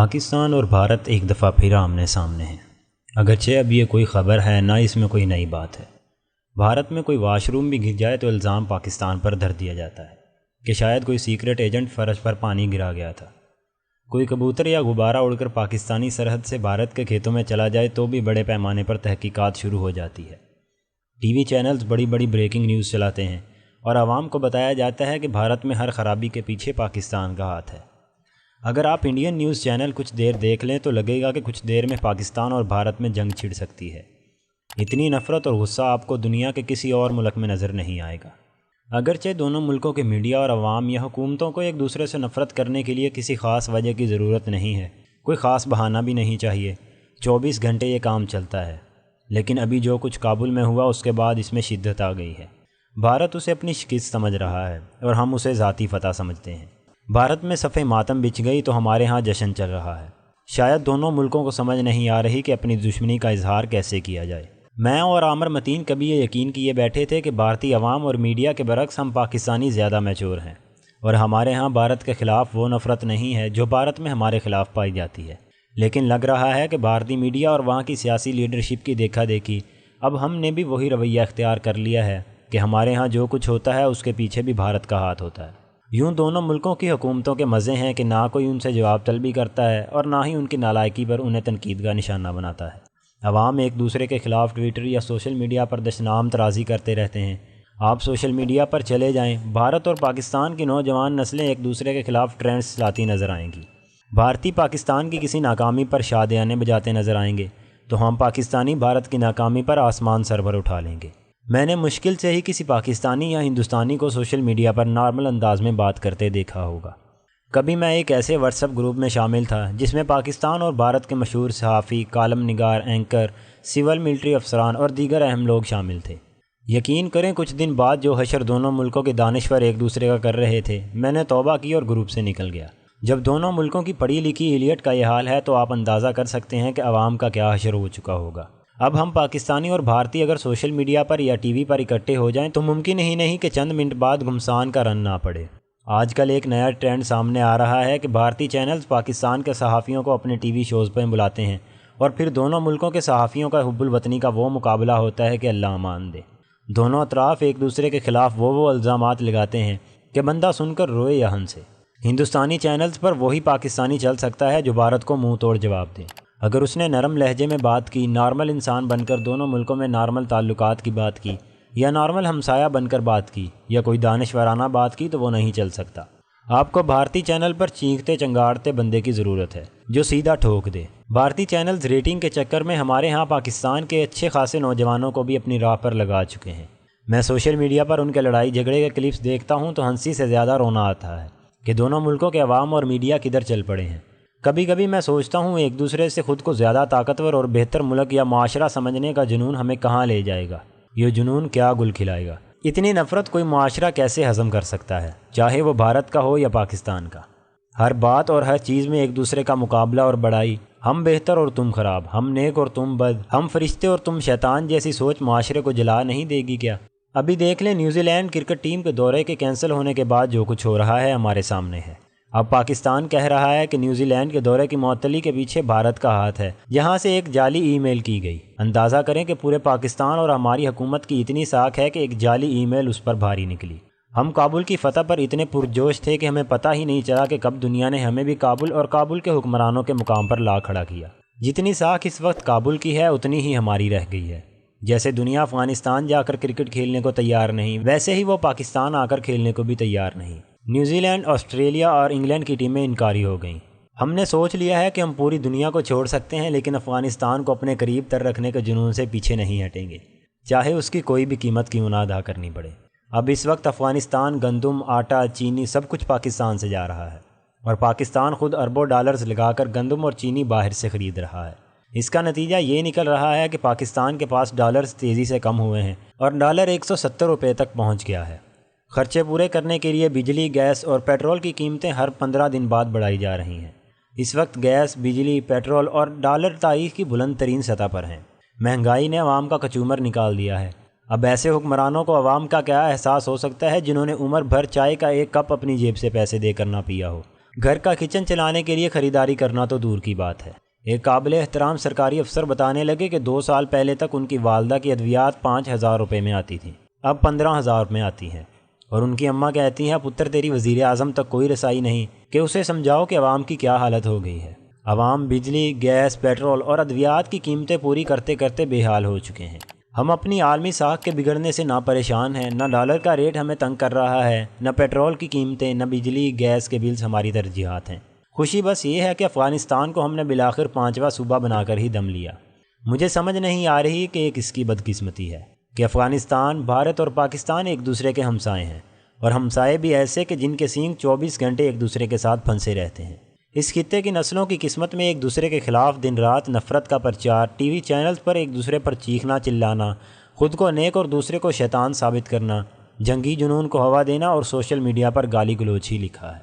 پاکستان اور بھارت ایک دفعہ پھر آمنے سامنے ہیں۔ اگرچہ اب یہ کوئی خبر ہے نہ اس میں کوئی نئی بات ہے۔ بھارت میں کوئی واش روم بھی گر جائے تو الزام پاکستان پر دھر دیا جاتا ہے کہ شاید کوئی سیکرٹ ایجنٹ فرش پر پانی گرا گیا تھا۔ کوئی کبوتر یا غبارہ اڑ کر پاکستانی سرحد سے بھارت کے کھیتوں میں چلا جائے تو بھی بڑے پیمانے پر تحقیقات شروع ہو جاتی ہے۔ ٹی وی چینلز بڑی بڑی بریکنگ نیوز چلاتے ہیں اور عوام کو بتایا جاتا ہے کہ بھارت میں ہر خرابی کے پیچھے پاکستان کا ہاتھ ہے۔ اگر آپ انڈین نیوز چینل کچھ دیر دیکھ لیں تو لگے گا کہ کچھ دیر میں پاکستان اور بھارت میں جنگ چھڑ سکتی ہے۔ اتنی نفرت اور غصہ آپ کو دنیا کے کسی اور ملک میں نظر نہیں آئے گا۔ اگرچہ دونوں ملکوں کے میڈیا اور عوام یا حکومتوں کو ایک دوسرے سے نفرت کرنے کے لیے کسی خاص وجہ کی ضرورت نہیں ہے، کوئی خاص بہانہ بھی نہیں چاہیے، 24 گھنٹے یہ کام چلتا ہے۔ لیکن ابھی جو کچھ کابل میں ہوا اس کے بعد اس میں شدت آ گئی ہے۔ بھارت اسے اپنی شکست سمجھ رہا ہے اور ہم اسے ذاتی فتح سمجھتے ہیں۔ بھارت میں صفِ ماتم بچھ گئی تو ہمارے ہاں جشن چل رہا ہے۔ شاید دونوں ملکوں کو سمجھ نہیں آ رہی کہ اپنی دشمنی کا اظہار کیسے کیا جائے۔ میں اور عامر متین کبھی یہ یقین کیے بیٹھے تھے کہ بھارتی عوام اور میڈیا کے برعکس ہم پاکستانی زیادہ میچور ہیں اور ہمارے ہاں بھارت کے خلاف وہ نفرت نہیں ہے جو بھارت میں ہمارے خلاف پائی جاتی ہے۔ لیکن لگ رہا ہے کہ بھارتی میڈیا اور وہاں کی سیاسی لیڈرشپ کی دیکھا دیکھی اب ہم نے بھی وہی رویہ اختیار کر لیا ہے کہ ہمارے ہاں جو کچھ ہوتا ہے اس کے پیچھے بھی بھارت کا ہاتھ ہوتا ہے۔ یوں دونوں ملکوں کی حکومتوں کے مزے ہیں کہ نہ کوئی ان سے جواب طلبی کرتا ہے اور نہ ہی ان کی نالائکی پر انہیں تنقید کا نشانہ بناتا ہے۔ عوام ایک دوسرے کے خلاف ٹویٹر یا سوشل میڈیا پر دشنام ترازی کرتے رہتے ہیں۔ آپ سوشل میڈیا پر چلے جائیں، بھارت اور پاکستان کی نوجوان نسلیں ایک دوسرے کے خلاف ٹرینڈز چلاتی نظر آئیں گی۔ بھارتی پاکستان کی کسی ناکامی پر شادیانے بجاتے نظر آئیں گے تو ہم پاکستانی بھارت کی ناکامی پر آسمان سر بھر اٹھا لیں گے۔ میں نے مشکل سے ہی کسی پاکستانی یا ہندوستانی کو سوشل میڈیا پر نارمل انداز میں بات کرتے دیکھا ہوگا۔ کبھی میں ایک ایسے واٹس ایپ گروپ میں شامل تھا جس میں پاکستان اور بھارت کے مشہور صحافی، کالم نگار، اینکر، سول ملٹری افسران اور دیگر اہم لوگ شامل تھے۔ یقین کریں کچھ دن بعد جو حشر دونوں ملکوں کے دانشور ایک دوسرے کا کر رہے تھے، میں نے توبہ کی اور گروپ سے نکل گیا۔ جب دونوں ملکوں کی پڑھی لکھی ایلیٹ کا یہ حال ہے تو آپ اندازہ کر سکتے ہیں کہ عوام کا کیا حشر ہو چکا ہوگا۔ اب ہم پاکستانی اور بھارتی اگر سوشل میڈیا پر یا ٹی وی پر اکٹھے ہو جائیں تو ممکن ہی نہیں کہ چند منٹ بعد گھمسان کا رن نہ پڑے۔ آج کل ایک نیا ٹرینڈ سامنے آ رہا ہے کہ بھارتی چینلز پاکستان کے صحافیوں کو اپنے ٹی وی شوز پہ بلاتے ہیں اور پھر دونوں ملکوں کے صحافیوں کا حب الوطنی کا وہ مقابلہ ہوتا ہے کہ اللہ امان دے۔ دونوں اطراف ایک دوسرے کے خلاف وہ الزامات لگاتے ہیں کہ بندہ سن کر روئے یا ہنسے۔ ہندوستانی چینلز پر وہی پاکستانی چل سکتا ہے جو بھارت کو منہ توڑ جواب دے۔ اگر اس نے نرم لہجے میں بات کی، نارمل انسان بن کر دونوں ملکوں میں نارمل تعلقات کی بات کی، یا نارمل ہمسایہ بن کر بات کی، یا کوئی دانشورانہ بات کی تو وہ نہیں چل سکتا۔ آپ کو بھارتی چینل پر چینختے چنگاڑتے بندے کی ضرورت ہے جو سیدھا ٹھوک دے۔ بھارتی چینلز ریٹنگ کے چکر میں ہمارے ہاں پاکستان کے اچھے خاصے نوجوانوں کو بھی اپنی راہ پر لگا چکے ہیں۔ میں سوشل میڈیا پر ان کے لڑائی جھگڑے کے کلپس دیکھتا ہوں تو ہنسی سے زیادہ رونا آتا ہے کہ دونوں ملکوں کے عوام اور میڈیا کدھر چل پڑے ہیں۔ کبھی کبھی میں سوچتا ہوں ایک دوسرے سے خود کو زیادہ طاقتور اور بہتر ملک یا معاشرہ سمجھنے کا جنون ہمیں کہاں لے جائے گا؟ یہ جنون کیا گل کھلائے گا؟ اتنی نفرت کوئی معاشرہ کیسے ہضم کر سکتا ہے، چاہے وہ بھارت کا ہو یا پاکستان کا؟ ہر بات اور ہر چیز میں ایک دوسرے کا مقابلہ اور بڑائی، ہم بہتر اور تم خراب، ہم نیک اور تم بد، ہم فرشتے اور تم شیطان جیسی سوچ معاشرے کو جلا نہیں دے گی کیا؟ ابھی دیکھ لیں نیوزی لینڈ کرکٹ ٹیم کے دورے کے کینسل ہونے کے بعد جو کچھ ہو رہا ہے ہمارے سامنے ہے۔ اب پاکستان کہہ رہا ہے کہ نیوزی لینڈ کے دورے کی معطلی کے پیچھے بھارت کا ہاتھ ہے، جہاں سے ایک جعلی ای میل کی گئی۔ اندازہ کریں کہ پورے پاکستان اور ہماری حکومت کی اتنی ساکھ ہے کہ ایک جعلی ای میل اس پر بھاری نکلی۔ ہم کابل کی فتح پر اتنے پرجوش تھے کہ ہمیں پتہ ہی نہیں چلا کہ کب دنیا نے ہمیں بھی کابل اور کابل کے حکمرانوں کے مقام پر لا کھڑا کیا۔ جتنی ساکھ اس وقت کابل کی ہے اتنی ہی ہماری رہ گئی ہے۔ جیسے دنیا افغانستان جا کر کرکٹ کھیلنے کو تیار نہیں، ویسے ہی وہ پاکستان آ کر کھیلنے کو بھی تیار نہیں۔ نیوزی لینڈ، آسٹریلیا اور انگلینڈ کی ٹیمیں انکاری ہو گئیں۔ ہم نے سوچ لیا ہے کہ ہم پوری دنیا کو چھوڑ سکتے ہیں لیکن افغانستان کو اپنے قریب تر رکھنے کے جنون سے پیچھے نہیں ہٹیں گے، چاہے اس کی کوئی بھی قیمت کیوں نہ ادا کرنی پڑے۔ اب اس وقت افغانستان گندم، آٹا، چینی سب کچھ پاکستان سے جا رہا ہے اور پاکستان خود اربوں ڈالرز لگا کر گندم اور چینی باہر سے خرید رہا ہے۔ اس کا نتیجہ یہ نکل رہا ہے کہ پاکستان کے پاس ڈالرز تیزی سے کم ہوئے ہیں اور ڈالر 170 روپے تک پہنچ گیا ہے۔ خرچے پورے کرنے کے لیے بجلی، گیس اور پیٹرول کی قیمتیں ہر 15 دن بعد بڑھائی جا رہی ہیں۔ اس وقت گیس، بجلی، پیٹرول اور ڈالر تاریخ کی بلند ترین سطح پر ہیں۔ مہنگائی نے عوام کا کچومر نکال دیا ہے۔ اب ایسے حکمرانوں کو عوام کا کیا احساس ہو سکتا ہے جنہوں نے عمر بھر چائے کا ایک کپ اپنی جیب سے پیسے دے کر نہ پیا ہو، گھر کا کچن چلانے کے لیے خریداری کرنا تو دور کی بات ہے۔ ایک قابل احترام سرکاری افسر بتانے لگے کہ 2 سال پہلے تک ان کی والدہ کی ادویات 5,000 روپے میں آتی تھیں، اب 15,000 میں آتی ہیں، اور ان کی اماں کہتی ہیں پتر تیری وزیر اعظم تک کوئی رسائی نہیں کہ اسے سمجھاؤ کہ عوام کی کیا حالت ہو گئی ہے۔ عوام بجلی، گیس، پیٹرول اور ادویات کی قیمتیں پوری کرتے کرتے بے حال ہو چکے ہیں۔ ہم اپنی عالمی ساکھ کے بگڑنے سے نہ پریشان ہیں، نہ ڈالر کا ریٹ ہمیں تنگ کر رہا ہے، نہ پیٹرول کی قیمتیں، نہ بجلی گیس کے بلز ہماری ترجیحات ہیں۔ خوشی بس یہ ہے کہ افغانستان کو ہم نے بالآخر 5واں صوبہ بنا کر ہی دم لیا۔ مجھے سمجھ نہیں آ رہی کہ یہ کس کی بدقسمتی ہے کہ افغانستان، بھارت اور پاکستان ایک دوسرے کے ہمسائے ہیں، اور ہمسائے بھی ایسے کہ جن کے سینگ 24 گھنٹے ایک دوسرے کے ساتھ پھنسے رہتے ہیں۔ اس خطے کی نسلوں کی قسمت میں ایک دوسرے کے خلاف دن رات نفرت کا پرچار، ٹی وی چینلز پر ایک دوسرے پر چیخنا چلانا، خود کو نیک اور دوسرے کو شیطان ثابت کرنا، جنگی جنون کو ہوا دینا اور سوشل میڈیا پر گالی گلوچ ہی لکھا ہے۔